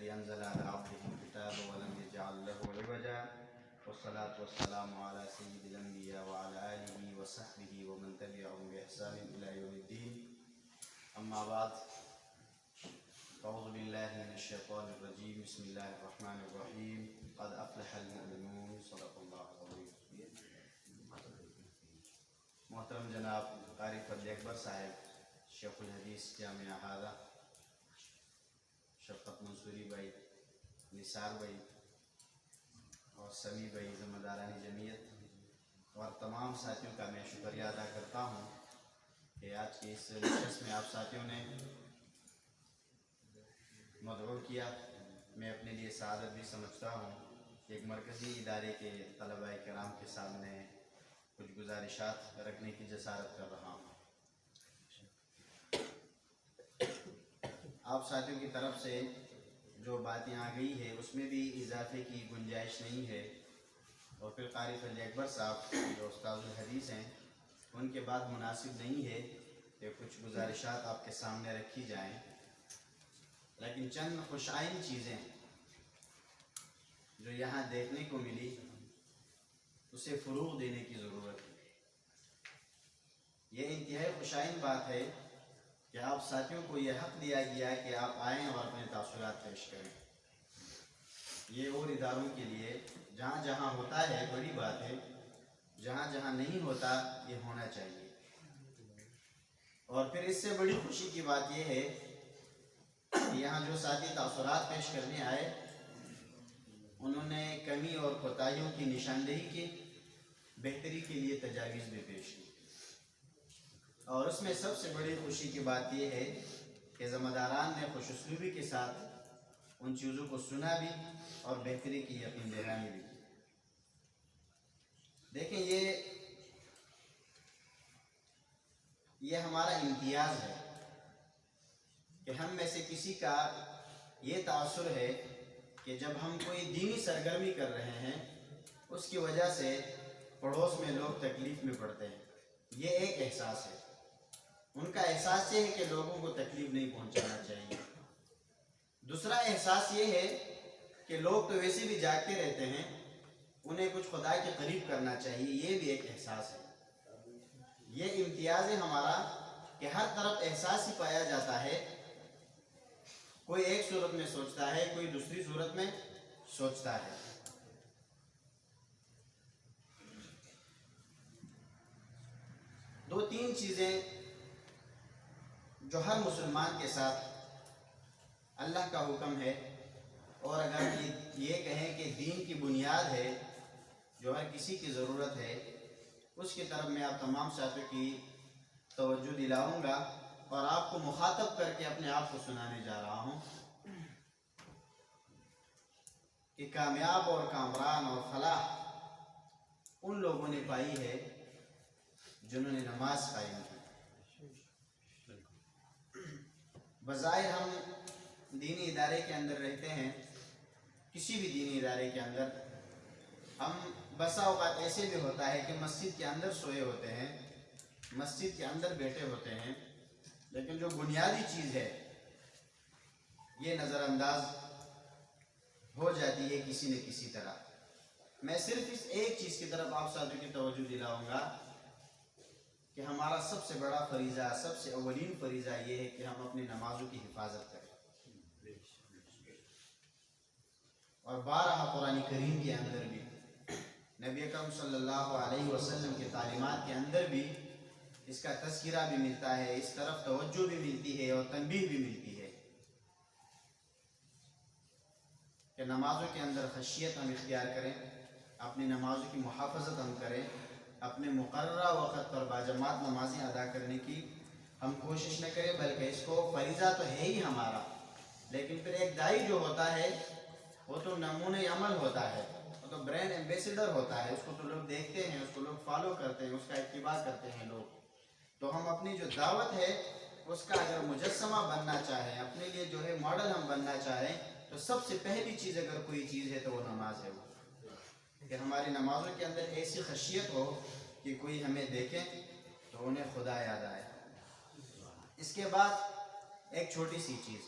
الذي أنزل على عبده الكتاب ولم يجعل له عوجا والصلاة والسلام على سيد الأنبياء وعلى آله وصحبه ومن تبعهم بإحسان إلى يوم الدين. أما بعد، أعوذ بالله من الشيطان الرجيم. بسم الله الرحمن الرحيم. قد أفلح المؤمنون. صدق الله العظيم. محترم جناب قاری فضل اکبر صاحب، شیخ الحدیث جامعہ ہادہ، شفقت منصوری بھائی، نثار بھائی اور سمیع بھائی، ذمہ دارانی جمعیت اور تمام ساتھیوں کا میں شکریہ ادا کرتا ہوں کہ آج کی اس نشست میں آپ ساتھیوں نے مدعو کیا. میں اپنے لیے سعادت بھی سمجھتا ہوں کہ ایک مرکزی ادارے کے طلباء کرام کے سامنے کچھ گزارشات رکھنے کی جسارت کر رہا ہوں. آپ ساتھیوں کی طرف سے جو باتیں آ گئی ہے اس میں بھی اضافے کی گنجائش نہیں ہے، اور پھر قاری فضل اکبر صاحب جو استاد الحدیث ہیں ان کے بعد مناسب نہیں ہے کہ کچھ گزارشات آپ کے سامنے رکھی جائیں، لیکن چند خوشائن چیزیں جو یہاں دیکھنے کو ملی اسے فروغ دینے کی ضرورت ہے. یہ انتہائی خوشائن بات ہے کہ آپ ساتھیوں کو یہ حق دیا گیا کہ آپ آئیں اور اپنے تاثرات پیش کریں. یہ اور اداروں کے لیے جہاں جہاں ہوتا ہے بڑی بات ہے، جہاں جہاں نہیں ہوتا یہ ہونا چاہیے. اور پھر اس سے بڑی خوشی کی بات یہ ہے کہ یہاں جو ساتھی تاثرات پیش کرنے آئے انہوں نے کمی اور کوتاہیوں کی نشاندہی کی، بہتری کے لیے تجاویز بھی پیش کی. اور اس میں سب سے بڑی خوشی کی بات یہ ہے کہ ذمہ داران نے خوش اسلوبی کے ساتھ ان چیزوں کو سنا بھی اور بہتری کی یقین دہانی بھی کی. دیکھیں یہ ہمارا امتیاز ہے کہ ہم میں سے کسی کا یہ تاثر ہے کہ جب ہم کوئی دینی سرگرمی کر رہے ہیں اس کی وجہ سے پڑوس میں لوگ تکلیف میں پڑتے ہیں. یہ ایک احساس ہے. ان کا احساس یہ ہے کہ لوگوں کو تکلیف نہیں پہنچانا چاہیے. دوسرا احساس یہ ہے کہ لوگ تو ویسے بھی جاگتے رہتے ہیں، انہیں کچھ خدا کے قریب کرنا چاہیے. یہ بھی ایک احساس ہے. یہ امتیاز ہے ہمارا کہ ہر طرف احساس ہی پایا جاتا ہے. کوئی ایک صورت میں سوچتا ہے، کوئی دوسری صورت میں سوچتا ہے. دو تین چیزیں جو ہر مسلمان کے ساتھ اللہ کا حکم ہے، اور اگر یہ کہیں کہ دین کی بنیاد ہے جو ہر کسی کی ضرورت ہے، اس کی طرف میں آپ تمام ساتھیوں کی توجہ دلاؤں گا اور آپ کو مخاطب کر کے اپنے آپ کو سنانے جا رہا ہوں کہ کامیاب اور کامران اور فلاح ان لوگوں نے پائی ہے جنہوں نے نماز قائم کی. بظاہر ہم دینی ادارے کے اندر رہتے ہیں، کسی بھی دینی ادارے کے اندر ہم بسا اوقات ایسے بھی ہوتا ہے کہ مسجد کے اندر سوئے ہوتے ہیں، مسجد کے اندر بیٹھے ہوتے ہیں، لیکن جو بنیادی چیز ہے یہ نظر انداز ہو جاتی ہے کسی نہ کسی طرح. میں صرف اس ایک چیز کی طرف آپ ساتھیوں کی توجہ دلاؤں گا کہ ہمارا سب سے بڑا فریضہ، سب سے اولین فریضہ یہ ہے کہ ہم اپنی نمازوں کی حفاظت کریں. اور بارہا قرآن کریم کے اندر بھی، نبی اکرم صلی اللہ علیہ وسلم کے تعلیمات کے اندر بھی اس کا تذکرہ بھی ملتا ہے، اس طرف توجہ بھی ملتی ہے اور تنبیہ بھی ملتی ہے کہ نمازوں کے اندر خشیت ہم اختیار کریں، اپنی نمازوں کی محافظت ہم کریں، اپنے مقررہ وقت پر باجماعت نمازیں ادا کرنے کی ہم کوشش نہ کریں، بلکہ اس کو فریضہ تو ہے ہی ہمارا، لیکن پھر ایک داعی جو ہوتا ہے وہ تو نمونہ عمل ہوتا ہے، وہ تو برینڈ ایمبیسیڈر ہوتا ہے. اس کو تو لوگ دیکھتے ہیں، اس کو لوگ فالو کرتے ہیں، اس کا اتباع کرتے ہیں لوگ. تو ہم اپنی جو دعوت ہے اس کا اگر مجسمہ بننا چاہیں، اپنے لیے جو ہے ماڈل ہم بننا چاہیں، تو سب سے پہلی چیز اگر کوئی چیز ہے تو وہ نماز ہے. وہ کہ ہماری نمازوں کے اندر ایسی خشیت ہو کہ کوئی ہمیں دیکھے تو انہیں خدا یاد آئے. اس کے بعد ایک چھوٹی سی چیز،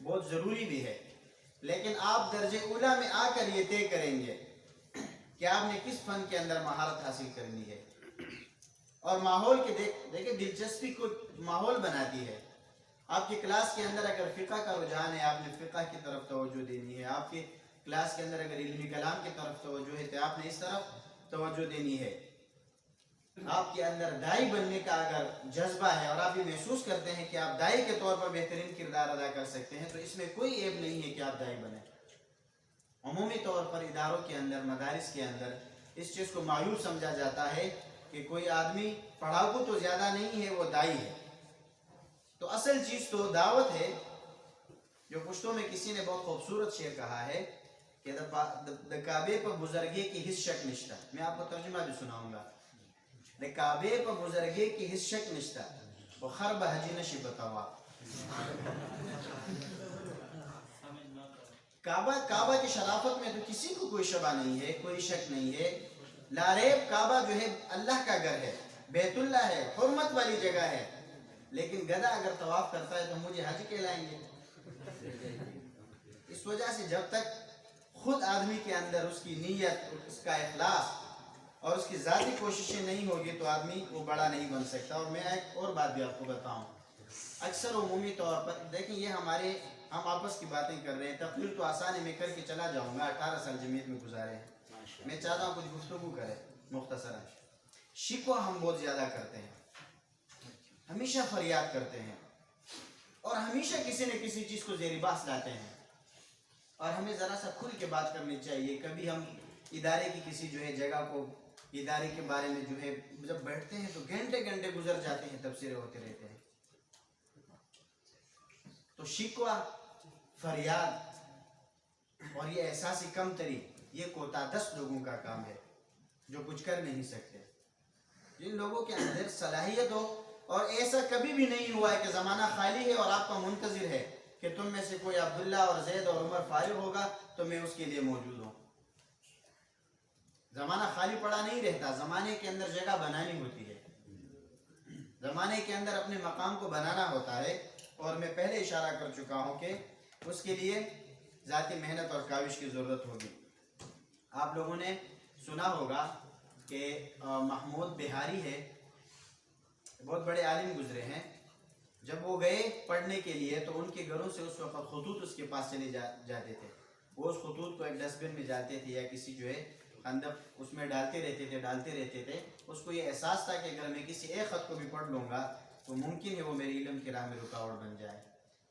بہت ضروری بھی ہے، لیکن آپ درجہ اولا میں آ کر یہ طے کریں گے کہ آپ نے کس فن کے اندر مہارت حاصل کرنی ہے۔ اور ماحول کے دیکھیں دلچسپی کو ماحول بناتی ہے۔ آپ کی کلاس کے اندر اگر فقہ کا رجحان ہے، آپ نے فقہ کی طرف توجہ دینی ہے۔ آپ کی کلاس کے اندر اگر علمی کلام کی طرف توجہ ہے تو آپ نے اس طرف توجہ دینی ہے۔ آپ کے اندر دائی بننے کا اگر جذبہ ہے اور آپ یہ محسوس کرتے ہیں کہ آپ دائی کے طور پر بہترین کردار ادا کر سکتے ہیں تو اس میں کوئی عیب نہیں ہے کہ آپ دائی بنیں۔ عمومی طور پر اداروں کے اندر، مدارس کے اندر اس چیز کو معیوب سمجھا جاتا ہے کہ کوئی آدمی پڑھاکو تو زیادہ نہیں ہے، وہ دائی ہے۔ تو اصل چیز تو دعوت ہے، جو پشتوں میں کسی نے بہت خوبصورت شعر کہا ہے کہ دا کعبے پر بزرگی کی ہس شک نشتہ۔ میں آپ کو ترجمہ بھی سناؤں گا۔ دا کعبے پر بزرگی کی ہس شک نشتہ وہ خرب حجی نشی بتاوا۔ کعبہ کی شرافت میں تو کسی کو کوئی شبہ نہیں ہے، کوئی شک نہیں ہے۔ لاریب کعبہ جو ہے اللہ کا گھر ہے، بیت اللہ ہے، حرمت والی جگہ ہے، لیکن گدھا اگر طواف کرتا ہے تو مجھے حج کہلائیں گے۔ اس وجہ سے جب تک خود آدمی کے اندر اس کی نیت، اس کا اخلاص اور اس کی ذاتی کوششیں نہیں ہوگی تو آدمی وہ بڑا نہیں بن سکتا۔ اور میں ایک اور بات بھی آپ کو بتاؤں، اکثر عمومی طور پر دیکھیں یہ ہم آپس کی باتیں کر رہے ہیں، تقریر تو آسان ہے، میں کر کے چلا جاؤں گا، 18 سال جمعیت میں گزارے ہیں، میں چاہتا ہوں کچھ گفتگو کرے مختصرا۔ شکوہ ہم بہت زیادہ کرتے ہیں، ہمیشہ فریاد کرتے ہیں، اور ہمیشہ کسی نہ کسی چیز کو زیر بحث لاتے ہیں، اور ہمیں ذرا سا کھل کے بات کرنی چاہیے۔ کبھی ہم ادارے کی کسی جو ہے جگہ کو، ادارے کے بارے میں جو ہے جب بیٹھتے ہیں تو گھنٹے گھنٹے گزر جاتے ہیں، تبصرے ہوتے رہتے ہیں۔ تو شکوہ، فریاد اور یہ احساسی کمتری، یہ کوتا 10 لوگوں کا کام ہے جو کچھ کر نہیں سکتے۔ جن لوگوں کے اندر صلاحیت ہو، اور ایسا کبھی بھی نہیں ہوا ہے کہ زمانہ خالی ہے اور آپ کا منتظر ہے کہ تم میں سے کوئی عبداللہ اور زید اور عمر فارغ ہوگا تو میں اس کے لیے موجود ہوں۔ زمانہ خالی پڑا نہیں رہتا، زمانے کے اندر جگہ بنانی ہوتی ہے، زمانے کے اندر اپنے مقام کو بنانا ہوتا ہے، اور میں پہلے اشارہ کر چکا ہوں کہ اس کے لیے ذاتی محنت اور کاوش کی ضرورت ہوگی۔ آپ لوگوں نے سنا ہوگا کہ محمود بہاری ہے، بہت بڑے عالم گزرے ہیں، جب وہ گئے پڑھنے کے لیے تو ان کے گھروں سے اس وقت خطوط اس کے پاس چلے جاتے تھے۔ وہ اس خطوط کو ایک ڈسٹ بن میں ڈالتے تھے یا کسی جو ہے خندق اس میں ڈالتے رہتے تھے۔ اس کو یہ احساس تھا کہ اگر میں کسی ایک خط کو بھی پڑھ لوں گا تو ممکن ہے وہ میری علم کی راہ میں رکاوٹ بن جائے۔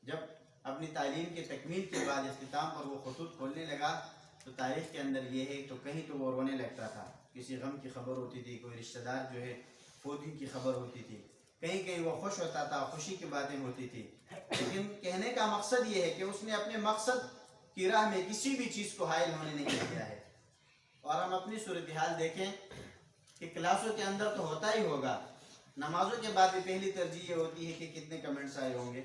جب اپنی تعلیم کی تکمیل کے بعد اختتام پر وہ خطوط کھولنے لگا تو تاریخ کے اندر یہ ہے تو کہیں تو وہ رونے لگتا تھا، کسی غم کی خبر ہوتی تھی، کوئی رشتہ دار جو ہے فوتی کی خبر ہوتی تھی، کہیں وہ خوش ہوتا تھا، خوشی کی باتیں ہوتی تھی۔ لیکن کہنے کا مقصد یہ ہے کہ اس نے اپنے مقصد کی راہ میں کسی بھی چیز کو حائل ہونے نہیں دیا ہے۔ اور ہم اپنی صورتحال دیکھیں کہ کلاسوں کے اندر تو ہوتا ہی ہوگا، نمازوں کے بعد بھی پہلی ترجیح یہ ہوتی ہے کہ کتنے کمنٹس آئے ہوں گے،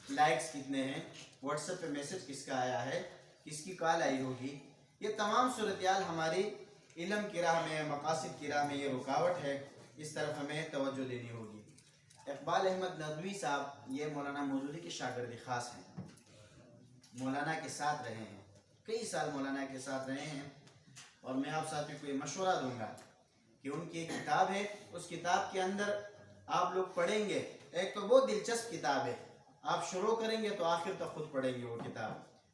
لائکس کتنے ہیں، واٹس ایپ پہ میسج کس کا آیا ہے، کس کی کال آئی ہوگی۔ یہ تمام صورتحال ہماری علم کی راہ میں، مقاصد کی راہ میں یہ رکاوٹ ہے، اس طرف ہمیں توجہ دینی ہوگی۔ اقبال احمد ندوی صاحب یہ مولانا مودودی کے شاگرد خاص ہیں، مولانا کے ساتھ رہے ہیں، کئی سال مولانا کے ساتھ رہے ہیں، اور میں آپ ساتھیوں کو یہ مشورہ دوں گا کہ ان کی ایک کتاب ہے، اس کتاب کے اندر آپ لوگ پڑھیں گے، ایک تو بہت دلچسپ کتاب ہے، آپ شروع کریں گے تو آخر تک خود پڑھیں گے وہ کتاب،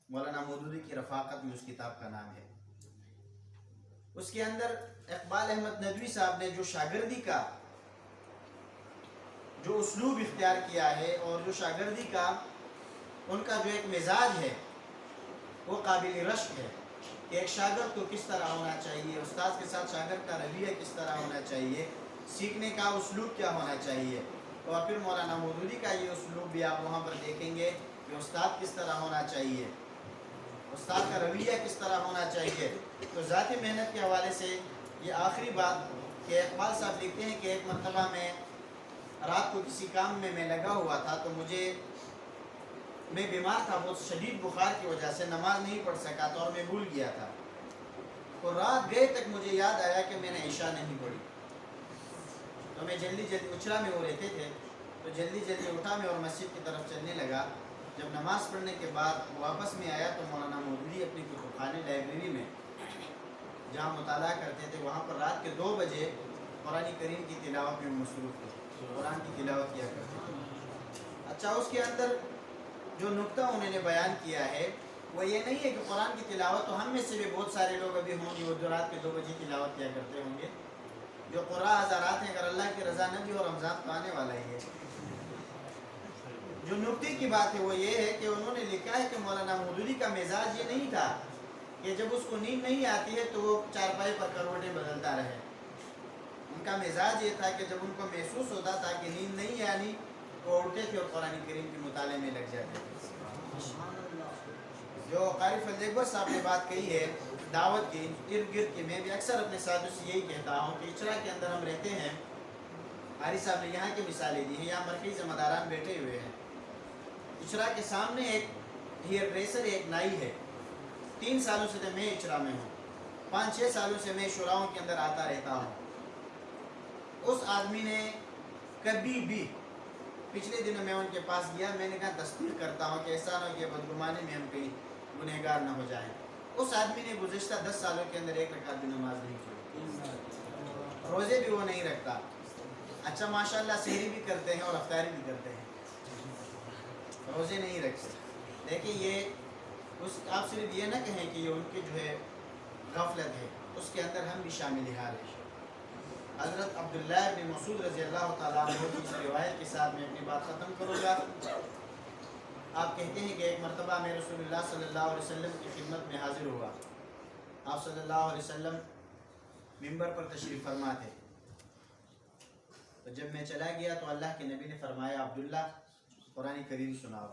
مولانا مودودی کی رفاقت میں اس کتاب کا نام ہے۔ اس کے اندر اقبال احمد ندوی صاحب نے جو شاگردی کا جو اسلوب اختیار کیا ہے اور جو شاگردی کا ان کا جو ایک مزاج ہے وہ قابل رشک ہے کہ ایک شاگرد کو کس طرح ہونا چاہیے، استاد کے ساتھ شاگرد کا رویہ کس طرح ہونا چاہیے، سیکھنے کا اسلوب کیا ہونا چاہیے۔ اور پھر مولانا مودودی کا یہ اسلوب بھی آپ وہاں پر دیکھیں گے کہ استاد کس طرح ہونا چاہیے، استاد کا رویہ کس طرح ہونا چاہیے۔ تو ذاتی محنت کے حوالے سے یہ آخری بات کہ اقبال صاحب لکھتے ہیں کہ ایک مرتبہ میں رات کو کسی کام میں لگا ہوا تھا تو میں بیمار تھا، بہت شدید بخار کی وجہ سے نماز نہیں پڑھ سکا تھا اور میں بھول گیا تھا، اور رات گئے تک مجھے یاد آیا کہ میں نے عشاء نہیں پڑھی، تو میں جلدی اچھلا میں وہ رہتے تھے تو جلدی اٹھا میں اور مسجد کی طرف چلنے لگا جب نماز پڑھنے کے بعد واپس میں آیا تو مولانا مودودی اپنی کتب خانے لائبریری میں جہاں مطالعہ کرتے تھے وہاں پر رات کے 2 بجے قرآن کریم کی تلاوت میں مصروف تھے، قرآن کی تلاوت کیا کرتے تھے۔ اچھا، اس کے اندر جو نقطہ انہوں نے بیان کیا ہے وہ یہ نہیں ہے کہ قرآن کی تلاوت تو ہم میں سے بھی بہت سارے لوگ ابھی ہوں گے وہ جو رات کے 2 بجے تلاوت کیا کرتے ہوں گے، جو قرآن حضرات ہیں، اگر اللہ کی رضا نہ بھی اور رمضان تو آنے والا ہی ہے۔ جو نقطے کی بات ہے وہ یہ ہے کہ انہوں نے لکھا ہے کہ مولانا مودودی کا مزاج یہ نہیں تھا کہ جب اس کو نیند نہیں آتی ہے تو وہ چارپائی پر کروٹیں بدلتا رہے۔ ان کا مزاج یہ تھا کہ جب ان کو محسوس ہوتا تھا کہ نیند نہیں آنی تو اٹھتے تھے اور قرآن کریم کے مطالعے میں لگ جاتے تھے۔ جو قاری فضل اکبر صاحب نے بات کہی ہے دعوت کی ارد گرد کی، میں بھی اکثر اپنے ساتھیوں سے یہی کہتا ہوں کہ اچرا کے اندر ہم رہتے ہیں، قاری صاحب نے یہاں کی مثالیں دی ہیں، یہاں مرکزی ذمہ داران بیٹھے ہوئے ہیں۔ اچرا کے سامنے ایک ہیئر ڈریسر ایک نائی ہے، 3 سالوں سے میں اچرا میں ہوں، 5-6 سالوں سے میں شوراؤں کے اندر آتا رہتا ہوں۔ اس آدمی نے کبھی بھی، پچھلے دنوں میں ان کے پاس گیا، میں نے کہا تصدیق کرتا ہوں کہ ایسا نہ ہو کہ بدگمانی میں ہم کہیں گنہگار نہ ہو جائیں۔ اس آدمی نے گزشتہ 10 سالوں کے اندر 1 رکعت بھی نماز نہیں پڑھی، روزے بھی وہ نہیں رکھتا۔ اچھا ماشاءاللہ سحری بھی کرتے ہیں اور افطاری بھی کرتے ہیں، روزے نہیں رکھتے۔ دیکھیں یہ آپ صرف یہ نہ کہیں کہ یہ ان کی جو ہے غفلت ہے، اس کے اندر ہم بھی شامل حال ہیں۔ حضرت عبداللہ بن مسعود رضی اللہ تعالیٰ عنہ کی اس روایت کے ساتھ میں اپنی بات ختم کروں گا۔ آپ کہتے ہیں کہ ایک مرتبہ میں رسول اللہ صلی اللہ علیہ وسلم کی خدمت میں حاضر ہوا۔ آپ صلی اللہ علیہ وسلم منبر پر تشریف فرما تھے، تو جب میں چلا گیا تو اللہ کے نبی نے فرمایا عبداللہ قرآن کریم سناؤ۔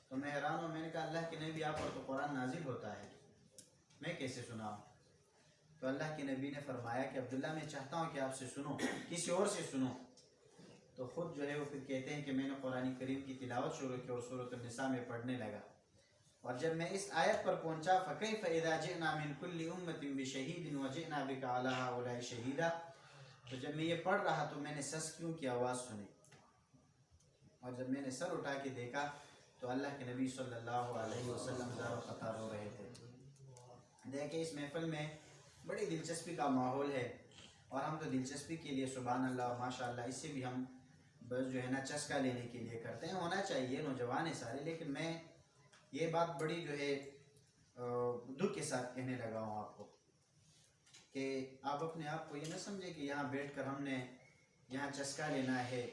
تو میں حیران ہوں، میں نے کہا اللہ کے نبی آپ پر تو قرآن نازل ہوتا ہے، میں کیسے سناؤں؟ تو اللہ کے نبی نے فرمایا کہ عبداللہ میں چاہتا ہوں کہ آپ سے سنو، کسی اور سے سنو۔ تو خود جو ہے وہ پھر کہتے ہیں کہ میں نے قرآن کریم کی تلاوت شروع کی اور سورۃ النساء میں پڑھنے لگا، اور جب میں اس آیت پر پہنچا فَكَيْفَ إِذَا جِئْنَا مِنْ كُلِّ أُمَّةٍ بِشَهِيدٍ وَجِئْنَا بِكَ عَلَىٰ هَٰؤُلَاءِ شَهِيدًا، تو جب میں یہ پڑھ رہا تو میں نے سسکیوں کی آواز سنی، اور جب میں نے سر اٹھا کے دیکھا تو اللہ کے نبی صلی اللہ علیہ وسلم زار و قطار رو رہے تھے۔ دیکھیں اس محفل میں بڑی دلچسپی کا ماحول ہے، اور ہم تو دلچسپی کے لیے سبحان اللہ اور ماشاء اللہ اس سے بھی ہم بس جو ہے نا چسکا لینے کے لیے کرتے ہیں، ہونا چاہیے، نوجوان ہیں سارے، لیکن میں یہ بات بڑی جو ہے دکھ کے ساتھ کہنے لگا ہوں آپ کو کہ آپ اپنے آپ کو یہ نہ سمجھے کہ یہاں بیٹھ کر ہم نے یہاں چسکا لینا ہے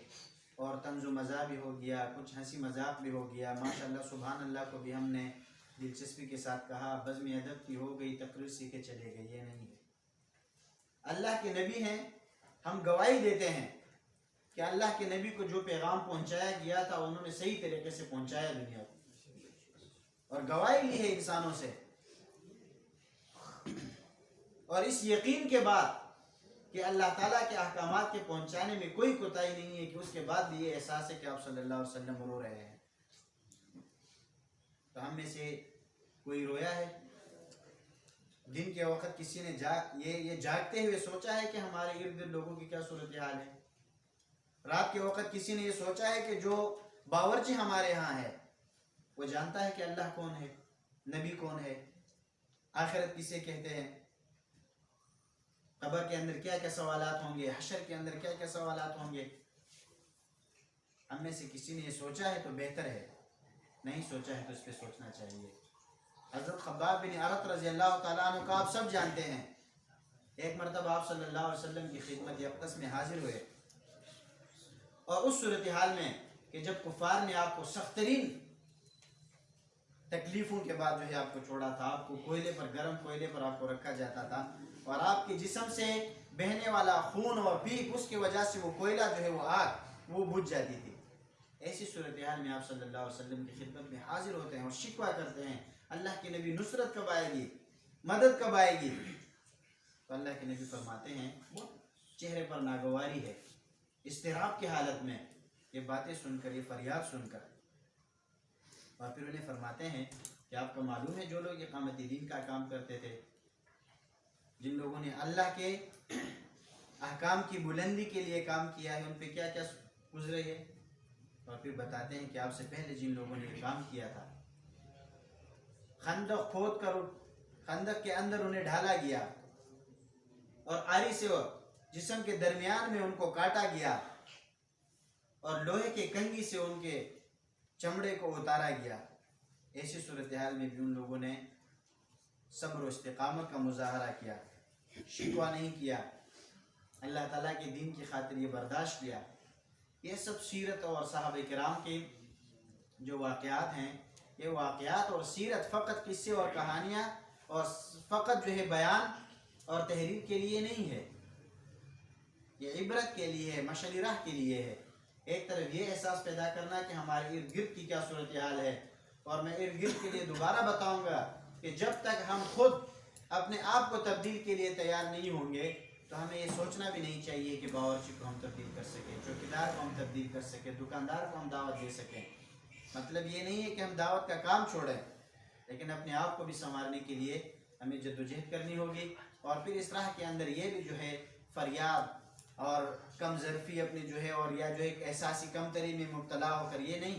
اور طنز و مزاح بھی ہو گیا، کچھ ہنسی مذاق بھی ہو گیا، ماشاءاللہ سبحان اللہ کو بھی ہم نے دلچسپی کے ساتھ کہا، بزم ادب کی ہو گئی، تقریر سیکھے چلے گئے، یہ نہیں ہے۔ اللہ کے نبی ہیں، ہم گواہی دیتے ہیں کہ اللہ کے نبی کو جو پیغام پہنچایا گیا تھا انہوں نے صحیح طریقے سے پہنچایا دنیا کو، اور گواہی لی ہے انسانوں سے، اور اس یقین کے بعد کہ اللہ تعالیٰ کے احکامات کے پہنچانے میں کوئی کوتاہی نہیں ہے، کہ اس کے بعد بھی یہ احساس ہے کہ آپ صلی اللہ علیہ وسلم رو رہے ہیں۔ تو ہم میں سے کوئی رویا ہے؟ دن کے وقت کسی نے یہ جاگتے ہوئے سوچا ہے کہ ہمارے ارد گرد لوگوں کی کیا صورتحال ہے؟ رات کے وقت کسی نے یہ سوچا ہے کہ جو باورچی ہمارے ہاں ہے وہ جانتا ہے کہ اللہ کون ہے، نبی کون ہے، آخرت کسے کہتے ہیں، قبر کے اندر کیا کیا سوالات ہوں گے، حشر کے اندر کیا کیا سوالات ہوں گے؟ ہم میں سے کسی نے یہ سوچا ہے تو بہتر ہے، نہیں سوچا ہے تو اس پہ سوچنا چاہیے۔ حضرت خباب بن عرط رضی اللہ تعالیٰ عنہ کا آپ سب جانتے ہیں، ایک مرتبہ آپ صلی اللہ علیہ وسلم کی خدمت اقدس میں حاضر ہوئے، اور اس صورتحال میں کہ جب کفار نے آپ کو سخت ترین تکلیفوں کے بعد جو ہے آپ کو چھوڑا تھا، آپ کو کوئلے پر، گرم کوئلے پر آپ کو رکھا جاتا تھا، اور آپ کے جسم سے بہنے والا خون اور پیپ اس کی وجہ سے وہ کوئلہ جو ہے وہ آگ وہ بجھ جاتی تھی، ایسی صورتحال میں آپ صلی اللہ علیہ وسلم کی خدمت میں حاضر ہوتے ہیں اور شکوہ کرتے ہیں اللہ کے نبی نصرت کب آئے گی، مدد کب آئے گی؟ تو اللہ کے نبی فرماتے ہیں، چہرے پر ناگواری ہے، اضطراب کی حالت میں یہ باتیں سن کر، یہ فریاد سن کر، اور پھر انہیں فرماتے ہیں کہ آپ کو معلوم ہے جو لوگ اقامت دین کا کام کرتے تھے، جن لوگوں نے اللہ کے احکام کی بلندی کے لیے کام کیا ہے، ان پہ کیا کیا گزرے ہے؟ اور پھر بتاتے ہیں کہ آپ سے پہلے جن لوگوں نے یہ کام کیا تھا، خندق کھود کر خندق کے اندر انہیں ڈھالا گیا اور آری سے جسم کے درمیان میں ان کو کاٹا گیا اور لوہے کے کنگھی سے ان کے چمڑے کو اتارا گیا۔ ایسی صورتحال میں بھی ان لوگوں نے صبر و استقامت کا مظاہرہ کیا، شکوہ نہیں کیا، اللہ تعالیٰ کے دین کی خاطر یہ برداشت کیا۔ یہ سب سیرت اور صحابہ کرام کے جو واقعات ہیں، یہ واقعات اور سیرت فقط قصے اور کہانیاں اور فقط جو ہے بیان اور تحریر کے لیے نہیں ہے، یہ عبرت کے لیے ہے، مشعل راہ کے لیے ہے۔ ایک طرف یہ احساس پیدا کرنا کہ ہمارے ارد گرد کی کیا صورتحال ہے، اور میں ارد گرد کے لیے دوبارہ بتاؤں گا کہ جب تک ہم خود اپنے آپ کو تبدیل کے لیے تیار نہیں ہوں گے تو ہمیں یہ سوچنا بھی نہیں چاہیے کہ باورچی کو ہم تبدیل کر سکیں، چوکیدار کو ہم تبدیل کر سکیں، دکاندار کو ہم دعوت دے سکیں۔ مطلب یہ نہیں ہے کہ ہم دعوت کا کام چھوڑیں، لیکن اپنے آپ کو بھی سنوارنے کے لیے ہمیں جدوجہد کرنی ہوگی۔ اور پھر اس راہ کے اندر یہ بھی جو ہے فریاد اور کم ظرفی اپنی جو ہے اور یا جو ایک احساسی کمتری میں مبتلا ہو کر یہ نہیں،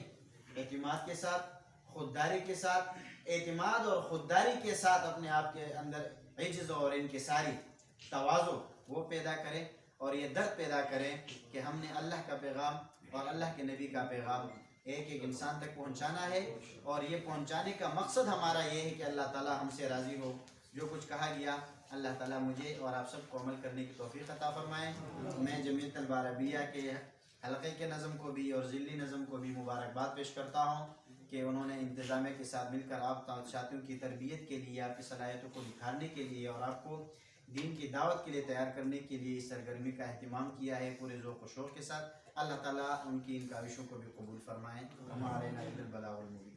اعتماد کے ساتھ، خودداری کے ساتھ، اعتماد اور خودداری کے ساتھ اپنے آپ کے اندر عجز اور انکساری، تواضع وہ پیدا کریں اور یہ درد پیدا کریں کہ ہم نے اللہ کا پیغام اور اللہ کے نبی کا پیغام ایک ایک انسان تک پہنچانا ہے، اور یہ پہنچانے کا مقصد ہمارا یہ ہے کہ اللہ تعالیٰ ہم سے راضی ہو۔ جو کچھ کہا گیا اللہ تعالیٰ مجھے اور آپ سب کو عمل کرنے کی توفیق عطا فرمائے۔ میں جمعیت طلبہ عربیہ کے حلقے کے نظم کو بھی اور ذلی نظم کو بھی مبارکباد پیش کرتا ہوں کہ انہوں نے انتظامیہ کے ساتھ مل کر آپ ساتھیوں کی تربیت کے لیے، آپ کی صلاحیتوں کو نکھارنے کے لیے اور آپ کو دین کی دعوت کے لیے تیار کرنے کے لیے اس سرگرمی کا اہتمام کیا ہے پورے ذوق و شوق کے ساتھ۔ اللہ تعالیٰ ان کی ان کاوشوں کو بھی قبول فرمائیں۔ ہمارے البلاغ المبین۔